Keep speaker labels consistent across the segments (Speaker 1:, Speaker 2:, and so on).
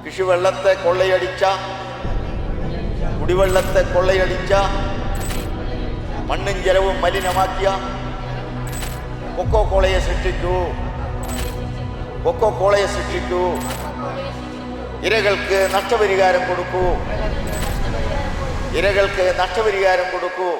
Speaker 1: കൃഷിവെള്ളത്തെ കൊള്ളയടിച്ച, കുടിവെള്ളത്തെ കൊള്ളയടിച്ച, മണ്ണും ജലവും മലിനമാക്കിയ cocoa കോളയെ സൃഷ്ടിക്കൂ. Cocoa കോളയെ സൃഷ്ടിക്കൂ. ഇരകൾക്ക് നഷ്ടപരിഹാരം കൊടുക്കൂ. ഇരകൾക്ക് നഷ്ടപരിഹാരം കൊടുക്കൂ.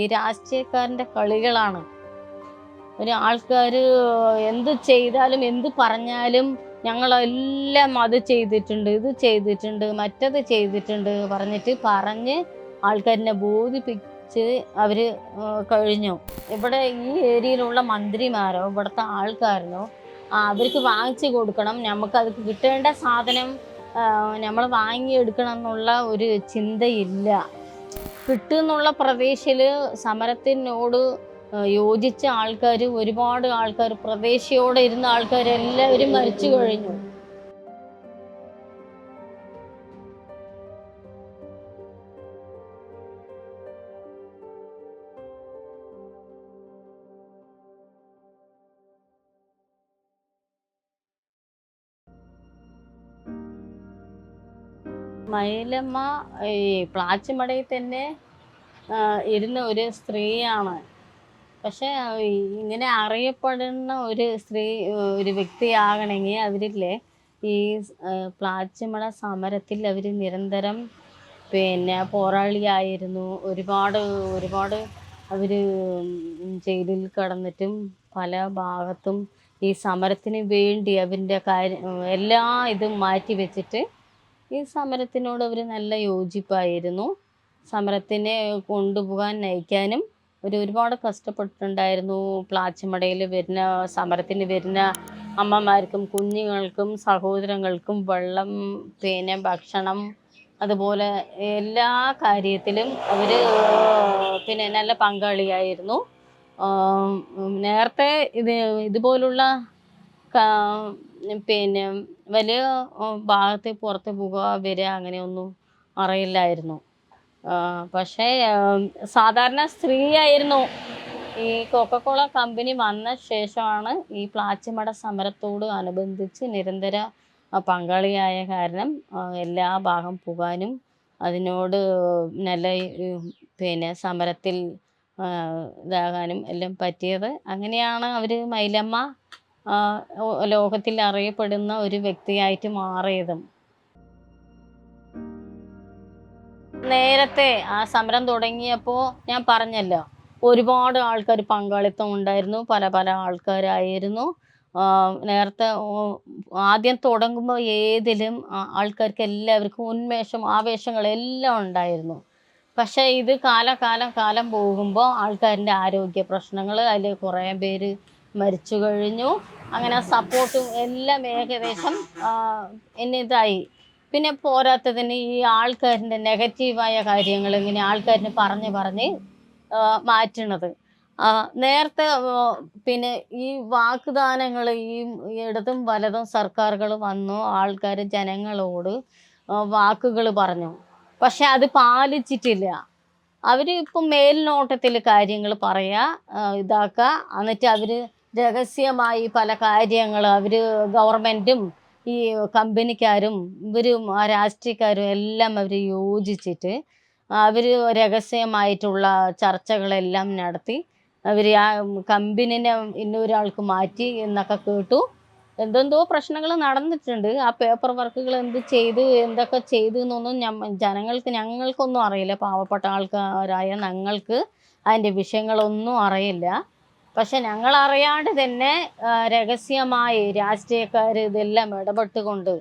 Speaker 2: ഈ രാഷ്ട്രീയക്കാരൻ്റെ കളികളാണ്. ഒരു ആൾക്കാർ എന്ത് ചെയ്താലും എന്ത് പറഞ്ഞാലും ഞങ്ങളെല്ലാം അത് ചെയ്തിട്ടുണ്ട്, ഇത് ചെയ്തിട്ടുണ്ട്, മറ്റത് ചെയ്തിട്ടുണ്ട് പറഞ്ഞ് ആൾക്കാരിനെ ബോധിപ്പിച്ച് അവർ കഴിഞ്ഞു. ഇവിടെ ഈ ഏരിയയിലുള്ള മന്ത്രിമാരോ ഇവിടുത്തെ ആൾക്കാരനോ അവർക്ക് വാങ്ങിച്ചു കൊടുക്കണം, നമുക്കത് കിട്ടേണ്ട സാധനം നമ്മൾ വാങ്ങിയെടുക്കണം എന്നുള്ള ഒരു ചിന്തയില്ല. കിട്ടുന്നുള്ള പ്രദേശിൽ സമരത്തിനോട് യോജിച്ച ആൾക്കാർ, ഒരുപാട് ആൾക്കാർ, പ്രദേശയോടെ ഇരുന്ന ആൾക്കാരെല്ലാവരും മരിച്ചു കഴിഞ്ഞു. മൈലമ്മ ഈ പ്ലാച്ചിമടയിൽ തന്നെ ഇരുന്ന ഒരു സ്ത്രീയാണ്. പക്ഷെ ഇങ്ങനെ അറിയപ്പെടുന്ന ഒരു സ്ത്രീ, ഒരു വ്യക്തിയാകണമെങ്കിൽ അവരില്ലേ ഈ പ്ലാച്ചിമട സമരത്തിൽ അവർ നിരന്തരം പോരാളിയായിരുന്നു. ഒരുപാട് അവർ ജയിലിൽ കടന്നിട്ടും പല ഭാഗത്തും ഈ സമരത്തിന് വേണ്ടി അവരുടെ എല്ലാ ഇതും മാറ്റി വെച്ചിട്ട് ഈ സമരത്തിനോട് അവർ നല്ല യോജിപ്പായിരുന്നു. സമരത്തിനെ കൊണ്ടുപോകാൻ നയിക്കാനും ഒരുപാട് കഷ്ടപ്പെട്ടിട്ടുണ്ടായിരുന്നു. പ്ലാച്ചിമടയിൽ വരുന്ന സമരത്തിന് വരുന്ന അമ്മമാർക്കും കുഞ്ഞുങ്ങൾക്കും സഹോദരങ്ങൾക്കും വെള്ളം, ഭക്ഷണം, അതുപോലെ എല്ലാ കാര്യത്തിലും അവർ നല്ല പങ്കാളിയായിരുന്നു. നേരത്തെ ഇതുപോലുള്ള വലിയ ഭാഗത്ത് പുറത്ത് പോകുക വരിക അങ്ങനെയൊന്നും അറിയില്ലായിരുന്നു. പക്ഷേ സാധാരണ സ്ത്രീയായിരുന്നു. ഈ കൊക്കക്കോള കമ്പനി വന്ന ശേഷമാണ് ഈ പ്ലാച്ചിമട സമരത്തോട് അനുബന്ധിച്ച് നിരന്തര പങ്കാളിയായ കാരണം എല്ലാ ഭാഗം പോകാനും അതിനോട് നല്ല സമരത്തിൽ ഇതാകാനും എല്ലാം പറ്റിയത്. അങ്ങനെയാണ് അവർ മൈലമ്മ ലോകത്തിൽ അറിയപ്പെടുന്ന ഒരു വ്യക്തിയായിട്ട് മാറിയതും. നേരത്തെ ആ സമരം തുടങ്ങിയപ്പോൾ ഞാൻ പറഞ്ഞല്ലോ, ഒരുപാട് ആൾക്കാർ പങ്കാളിത്തം ഉണ്ടായിരുന്നു, പല ആൾക്കാരായിരുന്നു. നേരത്തെ ആദ്യം തുടങ്ങുമ്പോൾ ഏതിലും ആൾക്കാർക്ക് എല്ലാവർക്കും ഉന്മേഷം, ആവേശങ്ങളെല്ലാം ഉണ്ടായിരുന്നു. പക്ഷേ ഇത് കാലം പോകുമ്പോൾ ആൾക്കാരിൻ്റെ ആരോഗ്യ പ്രശ്നങ്ങൾ, അതിൽ കുറേ പേര് മരിച്ചു കഴിഞ്ഞു. അങ്ങനെ സപ്പോർട്ടും എല്ലാം ഏകദേശം ഇതായി. പിന്നെ പോരാത്തതിന് ഈ ആൾക്കാരിൻ്റെ നെഗറ്റീവായ കാര്യങ്ങൾ ഇങ്ങനെ ആൾക്കാരിനെ പറഞ്ഞ് മാറ്റണത്. നേരത്തെ ഈ വാഗ്ദാനങ്ങൾ ഈ ഇടതും വലതും സർക്കാരുകൾ വന്നു, ആൾക്കാർ ജനങ്ങളോട് വാക്കുകൾ പറഞ്ഞു, പക്ഷെ അത് പാലിച്ചിട്ടില്ല. അവർ ഇപ്പം മേൽനോട്ടത്തിൽ കാര്യങ്ങൾ പറയുക, ഇതാക്കുക, എന്നിട്ട് അവർ രഹസ്യമായി പല കാര്യങ്ങൾ അവർ ഗവൺമെൻറ്റും ഈ കമ്പനിക്കാരും ഇവരും രാഷ്ട്രീയക്കാരും എല്ലാം അവർ യോജിച്ചിട്ട് അവർ രഹസ്യമായിട്ടുള്ള ചർച്ചകളെല്ലാം നടത്തി അവർ ആ കമ്പനിനെ ഇന്നൊരാൾക്ക് മാറ്റി എന്നൊക്കെ കേട്ടു. എന്തെന്തോ പ്രശ്നങ്ങൾ നടന്നിട്ടുണ്ട്. ആ പേപ്പർ വർക്കുകൾ എന്തൊക്കെ ചെയ്തു എന്നൊന്നും ഞങ്ങൾക്കൊന്നും അറിയില്ല. പാവപ്പെട്ട ആൾക്കാരായ ഞങ്ങൾക്ക് അതിൻ്റെ വിഷയങ്ങളൊന്നും അറിയില്ല. പക്ഷെ ഞങ്ങളറിയാണ്ട് തന്നെ രഹസ്യമായി രാഷ്ട്രീയക്കാർ ഇതെല്ലാം ഇടപെട്ടുകൊണ്ട്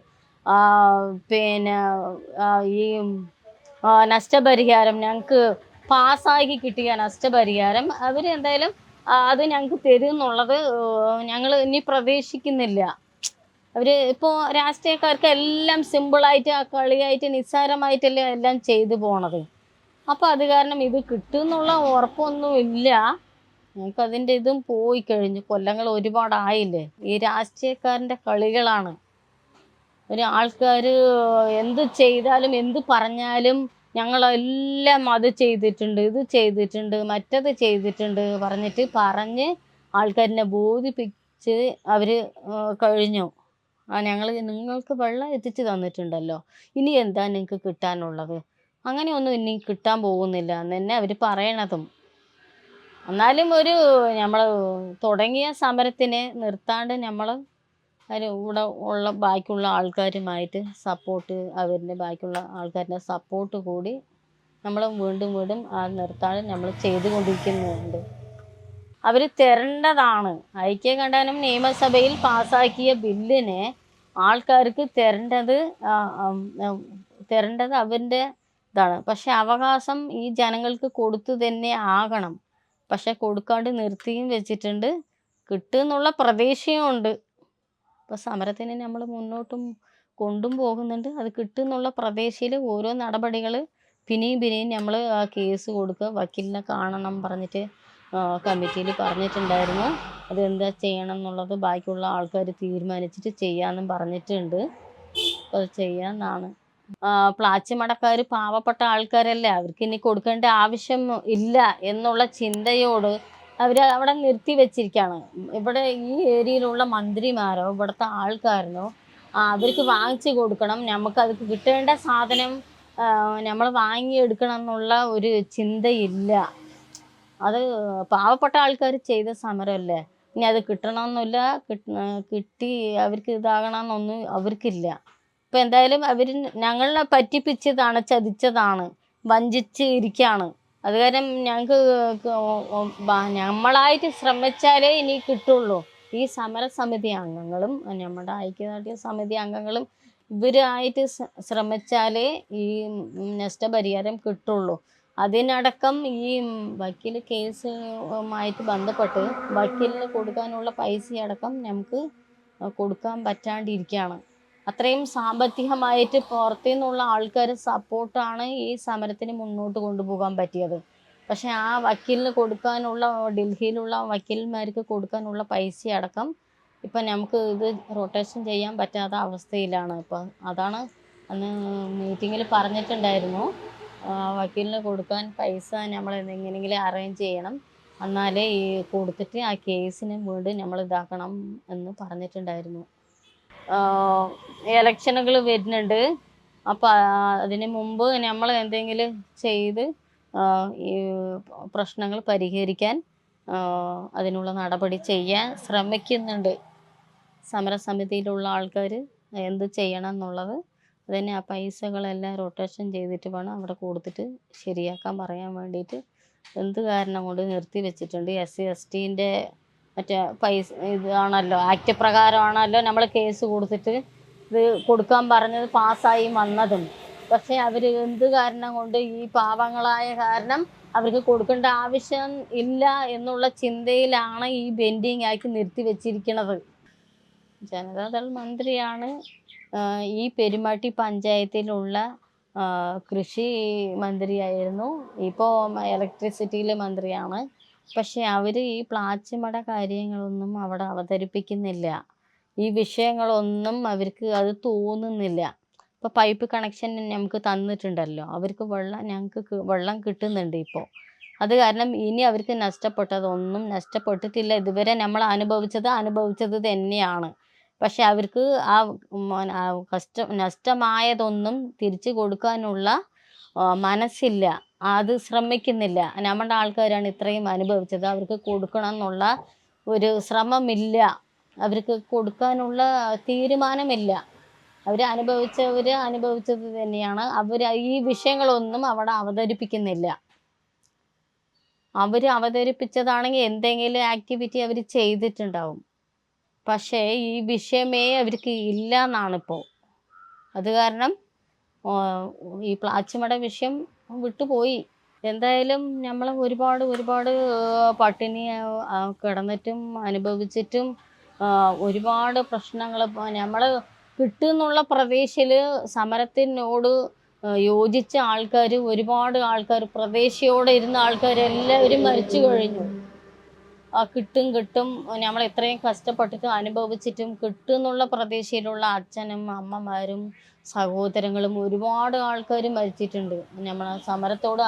Speaker 2: ഈ നഷ്ടപരിഹാരം, ഞങ്ങൾക്ക് പാസ്സാക്കി കിട്ടിയ നഷ്ടപരിഹാരം അവർ എന്തായാലും അത് ഞങ്ങൾക്ക് തരും എന്നുള്ളത് ഞങ്ങൾ ഇനി പ്രതീക്ഷിക്കുന്നില്ല. അവർ ഇപ്പോൾ രാഷ്ട്രീയക്കാർക്ക് എല്ലാം സിമ്പിളായിട്ട് ആ കളിയായിട്ട് നിസ്സാരമായിട്ടല്ലേ എല്ലാം ചെയ്തു പോണത്. അപ്പോൾ അത് കാരണം ഇത് കിട്ടുമെന്നുള്ള ഉറപ്പൊന്നും ഇല്ല. ഞങ്ങൾക്കതിൻ്റെ ഇതും പോയി കഴിഞ്ഞു, കൊല്ലങ്ങൾ ഒരുപാടായില്ലേ. ഈ രാഷ്ട്രീയക്കാരൻ്റെ കളികളാണ്. ഒരു ആൾക്കാർ എന്ത് ചെയ്താലും എന്ത് പറഞ്ഞാലും ഞങ്ങളെല്ലാം അത് ചെയ്തിട്ടുണ്ട്, ഇത് ചെയ്തിട്ടുണ്ട്, മറ്റത് ചെയ്തിട്ടുണ്ട് പറഞ്ഞ് ആൾക്കാരിനെ ബോധിപ്പിച്ച് അവർ കഴിഞ്ഞു. നിങ്ങൾക്ക് വെള്ളം എത്തിച്ച് തന്നിട്ടുണ്ടല്ലോ, ഇനി എന്താ നിങ്ങൾക്ക് കിട്ടാനുള്ളത്? അങ്ങനെയൊന്നും ഇനി കിട്ടാൻ പോകുന്നില്ല എന്ന് തന്നെ അവർ പറയണതും. എന്നാലും നമ്മൾ തുടങ്ങിയ സമരത്തിനെ നിർത്താണ്ട് നമ്മൾ ഇവിടെ ഉള്ള ബാക്കിയുള്ള ആൾക്കാരുമായിട്ട് സപ്പോർട്ട്, അവരുടെ ബാക്കിയുള്ള ആൾക്കാരുടെ സപ്പോർട്ട് കൂടി നമ്മൾ വീണ്ടും വീണ്ടും നിർത്താതെ നമ്മൾ ചെയ്തുകൊണ്ടിരിക്കുന്നുണ്ട്. അവർ തരേണ്ടതാണ്. ഐക്യകണ്ഠേന നിയമസഭയിൽ പാസ്സാക്കിയ ബില്ലിനെ ആൾക്കാർക്ക് തരേണ്ടത് അവരുടെ ഇതാണ്. പക്ഷെ അവകാശം ഈ ജനങ്ങൾക്ക് കൊടുത്തു തന്നെ ആകണം. പക്ഷെ കൊടുക്കാണ്ട് നിർത്തിയും വെച്ചിട്ടുണ്ട്. കിട്ടുമെന്നുള്ള പ്രതീക്ഷയുമുണ്ട്. അപ്പോൾ സമരത്തിന് നമ്മൾ മുന്നോട്ടും കൊണ്ടും പോകുന്നുണ്ട്. അത് കിട്ടുമെന്നുള്ള പ്രതീക്ഷയിൽ ഓരോ നടപടികൾ പിന്നെയും നമ്മൾ ആ കേസ് കൊടുക്കുക, വക്കീലിനെ കാണണം പറഞ്ഞിട്ട് കമ്മിറ്റിയിൽ പറഞ്ഞിട്ടുണ്ടായിരുന്നു. അതെന്താ ചെയ്യണം എന്നുള്ളത് ബാക്കിയുള്ള ആൾക്കാർ തീരുമാനിച്ചിട്ട് ചെയ്യാമെന്നും പറഞ്ഞിട്ടുണ്ട്. അപ്പോൾ അത് ചെയ്യാമെന്നാണ്. പ്ലാച്ചിമടക്കാർ പാവപ്പെട്ട ആൾക്കാരല്ലേ, അവർക്ക് ഇനി കൊടുക്കേണ്ട ആവശ്യം ഇല്ല എന്നുള്ള ചിന്തയോട് അവർ അവിടെ നിർത്തി വെച്ചിരിക്കുകയാണ്. ഇവിടെ ഈ ഏരിയയിലുള്ള മന്ത്രിമാരോ ഇവിടുത്തെ ആൾക്കാരനോ അവർക്ക് വാങ്ങിച്ചു കൊടുക്കണം, നമുക്കത് കിട്ടേണ്ട സാധനം നമ്മൾ വാങ്ങിയെടുക്കണം എന്നുള്ള ഒരു ചിന്തയില്ല. അത് പാവപ്പെട്ട ആൾക്കാർ ചെയ്ത സമരമല്ലേ, ഇനി അത് കിട്ടണമെന്നില്ല, കിട്ടി അവർക്ക് ഇതാകണമെന്നൊന്നും അവർക്കില്ല. ഇപ്പം എന്തായാലും അവർ ഞങ്ങളെ പറ്റിപ്പിച്ചതാണ്, ചതിച്ചതാണ്, വഞ്ചിച്ച് ഇരിക്കുകയാണ്. അത് കാരണം ഞങ്ങൾക്ക് നമ്മളായിട്ട് ശ്രമിച്ചാലേ ഇനി കിട്ടുള്ളൂ. ഈ സമരസമിതി അംഗങ്ങളും നമ്മുടെ ഐക്യദാർഢ്യ സമിതി അംഗങ്ങളും ഇവരായിട്ട് ശ്രമിച്ചാലേ ഈ നഷ്ടപരിഹാരം കിട്ടുള്ളൂ. അതിനടക്കം ഈ വക്കീൽ കേസുമായിട്ട് ബന്ധപ്പെട്ട് വക്കീലിന് കൊടുക്കാനുള്ള പൈസയടക്കം നമുക്ക് കൊടുക്കാൻ പറ്റാണ്ടിരിക്കുകയാണ്. അത്രയും സാമ്പത്തികമായിട്ട് പുറത്തു നിന്നുള്ള ആൾക്കാർ സപ്പോർട്ടാണ് ഈ സമരത്തിന് മുന്നോട്ട് കൊണ്ടുപോകാൻ പറ്റിയത്. പക്ഷെ ആ വക്കീലിന് കൊടുക്കാനുള്ള, ഡൽഹിയിലുള്ള വക്കീൽമാർക്ക് കൊടുക്കാനുള്ള പൈസയടക്കം ഇപ്പം നമുക്ക് ഇത് റൊട്ടേഷൻ ചെയ്യാൻ പറ്റാത്ത അവസ്ഥയിലാണ്. ഇപ്പം അതാണ് അന്ന് മീറ്റിങ്ങിൽ പറഞ്ഞിട്ടുണ്ടായിരുന്നു. വക്കീലിന് കൊടുക്കാൻ പൈസ നമ്മൾ എങ്ങനെയെങ്കിലും അറേഞ്ച് ചെയ്യണം, എന്നാലേ ഈ കൊടുത്തിട്ട് ആ കേസിന് വീണ്ടും നമ്മൾ ഇതാക്കണം എന്ന് പറഞ്ഞിട്ടുണ്ടായിരുന്നു. ഇലക്ഷനുകൾ വരുന്നുണ്ട്. അപ്പോൾ അതിന് മുമ്പ് നമ്മൾ എന്തെങ്കിലും ചെയ്ത് ഈ പ്രശ്നങ്ങൾ പരിഹരിക്കാൻ അതിനുള്ള നടപടി ചെയ്യാൻ ശ്രമിക്കുന്നുണ്ട്. സമരസമിതിയിലുള്ള ആൾക്കാർ എന്ത് ചെയ്യണം എന്നുള്ളത് അതിന് ആ പൈസകളെല്ലാം റൊട്ടേഷൻ ചെയ്തിട്ട് വേണം അവിടെ കൊടുത്തിട്ട് ശരിയാക്കാൻ പറയാൻ വേണ്ടിയിട്ട്. എന്ത് കാരണം കൊണ്ട് നിർത്തി വെച്ചിട്ടുണ്ട്. SC/STൻ്റെ മറ്റേ പൈസ ഇതാണല്ലോ, ആക്ട് പ്രകാരമാണല്ലോ നമ്മൾ കേസ് കൊടുത്തിട്ട് ഇത് കൊടുക്കാൻ പറഞ്ഞത്, പാസ്സായി വന്നതും. പക്ഷേ അവർ എന്ത് കാരണം കൊണ്ട് ഈ പാവങ്ങളായ കാരണം അവർക്ക് കൊടുക്കേണ്ട ആവശ്യം ഇല്ല എന്നുള്ള ചിന്തയിലാണ് ഈ ബെൻഡിങ് ആക്കി നിർത്തി വെച്ചിരിക്കുന്നത്. ജനതാദൾ മന്ത്രിയാണ് ഈ പെരുമാട്ടി പഞ്ചായത്തിലുള്ള കൃഷി മന്ത്രിയായിരുന്നു. ഇപ്പോൾ ഇലക്ട്രിസിറ്റിയിലെ മന്ത്രിയാണ്. പക്ഷെ അവർ ഈ പ്ലാച്ചിമട കാര്യങ്ങളൊന്നും അവിടെ അവതരിപ്പിക്കുന്നില്ല. ഈ വിഷയങ്ങളൊന്നും അവർക്ക് അത് തോന്നുന്നില്ല. ഇപ്പോൾ പൈപ്പ് കണക്ഷൻ നമുക്ക് തന്നിട്ടുണ്ടല്ലോ, അവർക്ക് ഞങ്ങൾക്ക് വെള്ളം കിട്ടുന്നുണ്ട് ഇപ്പോൾ. അത് കാരണം ഇനി അവർക്ക് നഷ്ടപ്പെട്ടതൊന്നും നഷ്ടപ്പെട്ടിട്ടില്ല. ഇതുവരെ നമ്മൾ അനുഭവിച്ചത് തന്നെയാണ്. പക്ഷെ അവർക്ക് നഷ്ടമായതൊന്നും തിരിച്ചു കൊടുക്കാനുള്ള മനസ്സില്ല, അത് ശ്രമിക്കുന്നില്ല. നമ്മുടെ ആൾക്കാരാണ് ഇത്രയും അനുഭവിച്ചത്, അവർക്ക് കൊടുക്കണം എന്നുള്ള ഒരു ശ്രമമില്ല, അവർക്ക് കൊടുക്കാനുള്ള തീരുമാനമില്ല. അവർ അനുഭവിച്ചത് തന്നെയാണ്. അവർ ഈ വിഷയങ്ങളൊന്നും അവിടെ അവതരിപ്പിക്കുന്നില്ല. അവർ അവതരിപ്പിച്ചതാണെങ്കിൽ എന്തെങ്കിലും ആക്ടിവിറ്റി അവർ ചെയ്തിട്ടുണ്ടാവും. പക്ഷേ ഈ വിഷയമേ അവർക്ക് ഇല്ല എന്നാണിപ്പോൾ. അത് കാരണം ഈ പ്ലാച്ചിമട വിഷയം വിട്ടുപോയി. എന്തായാലും നമ്മൾ ഒരുപാട് പട്ടിണി കിടന്നിട്ടും അനുഭവിച്ചിട്ടും ഒരുപാട് പ്രശ്നങ്ങൾ നമ്മൾ കിട്ടുമെന്നുള്ള പ്രതീക്ഷയിൽ സമരത്തിനോട് യോജിച്ച ആൾക്കാർ, ഒരുപാട് ആൾക്കാർ, പ്രതീക്ഷയോടെ ഇരുന്ന ആൾക്കാരെല്ലാവരും മരിച്ചു കഴിഞ്ഞു. കിട്ടും നമ്മൾ ഇത്രയും കഷ്ടപ്പെട്ടിട്ടും അനുഭവിച്ചിട്ടും കിട്ടുമെന്നുള്ള പ്രതീക്ഷയിലുള്ള അച്ഛനും അമ്മമാരും സഹോദരങ്ങളും ഒരുപാട് ആൾക്കാർ മരിച്ചിട്ടുണ്ട്. നമ്മൾ സമരത്തോട്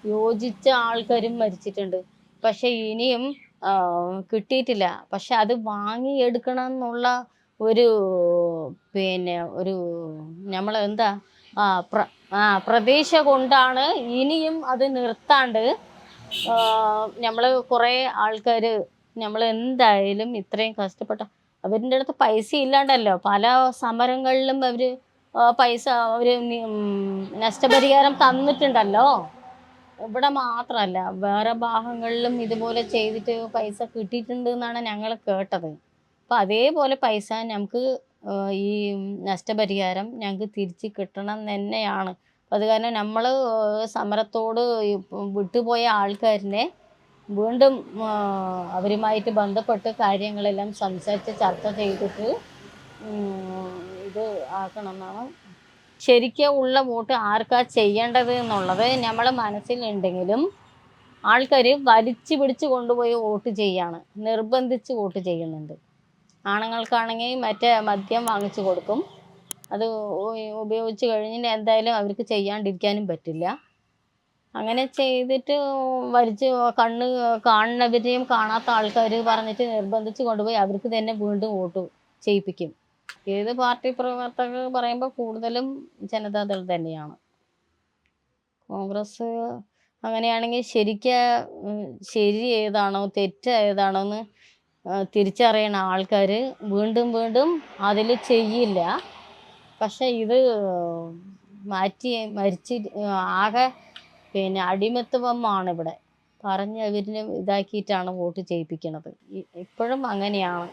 Speaker 2: യോജിച്ച ആൾക്കാരും മരിച്ചിട്ടുണ്ട്. പക്ഷെ ഇനിയും കിട്ടിയിട്ടില്ല. പക്ഷെ അത് വാങ്ങിയെടുക്കണം എന്നുള്ള ഒരു ഒരു നമ്മൾ എന്താ പ്രതീക്ഷ കൊണ്ടാണ് ഇനിയും അത് നിർത്താണ്ട് നമ്മൾ കുറേ ആൾക്കാർ നമ്മൾ എന്തായാലും ഇത്രയും കഷ്ടപ്പെട്ട അവരുടെ അടുത്ത് പൈസ ഇല്ലാണ്ടല്ലോ പല സമരങ്ങളിലും അവർ പൈസ അവർ നഷ്ടപരിഹാരം തന്നിട്ടുണ്ടല്ലോ. ഇവിടെ മാത്രമല്ല, വേറെ ഭാഗങ്ങളിലും ഇതുപോലെ ചെയ്തിട്ട് പൈസ കിട്ടിയിട്ടുണ്ട് എന്നാണ് ഞങ്ങൾ കേട്ടത്. അപ്പം അതേപോലെ പൈസ ഞങ്ങൾക്ക് ഈ നഷ്ടപരിഹാരം ഞങ്ങൾക്ക് തിരിച്ച് കിട്ടണം തന്നെയാണ്. അത് കാരണം നമ്മൾ സമരത്തോട് വിട്ടുപോയ ആൾക്കാരിനെ വീണ്ടും അവരുമായിട്ട് ബന്ധപ്പെട്ട് കാര്യങ്ങളെല്ലാം സംസാരിച്ച് ചർച്ച ചെയ്തിട്ട് ഇത് ആക്കണം എന്നാണ്. ശരിക്കും ഉള്ള വോട്ട് ആർക്കാ ചെയ്യേണ്ടത് എന്നുള്ളത് നമ്മളെ മനസ്സിലുണ്ടെങ്കിലും ആൾക്കാർ വലിച്ചു പിടിച്ച് കൊണ്ടുപോയി വോട്ട് ചെയ്യാണ്, നിർബന്ധിച്ച് വോട്ട് ചെയ്യുന്നുണ്ട്. ആണുങ്ങൾക്കാണെങ്കിൽ മറ്റേ മദ്യം വാങ്ങിച്ചു കൊടുക്കും. അത് ഉപയോഗിച്ച് കഴിഞ്ഞിട്ട് എന്തായാലും അവർക്ക് ചെയ്യാണ്ടിരിക്കാനും പറ്റില്ല. അങ്ങനെ ചെയ്തിട്ട് വലിച്ച് കണ്ണ് കാണുന്നവരെയും കാണാത്ത ആൾക്കാർ പറഞ്ഞിട്ട് നിർബന്ധിച്ച് കൊണ്ടുപോയി അവർക്ക് തന്നെ വീണ്ടും വോട്ട് ചെയ്യിപ്പിക്കും. ഏത് പാർട്ടി പ്രവർത്തകർ പറയുമ്പോൾ കൂടുതലും ജനതാദൾ തന്നെയാണ്. കോൺഗ്രസ് അങ്ങനെയാണെങ്കിൽ ശരി ഏതാണോ തെറ്റ് ഏതാണോ എന്ന് തിരിച്ചറിയണ ആൾക്കാർ വീണ്ടും വീണ്ടും അതിൽ ചെയ്യില്ല. പക്ഷെ ഇത് മരിച്ച് ആകെ അടിമത്വമാണ് ഇവിടെ പറഞ്ഞ് അവരിനെ ഇതാക്കിയിട്ടാണ് വോട്ട് ചെയ്യിപ്പിക്കുന്നത്. ഇപ്പോഴും അങ്ങനെയാണ്.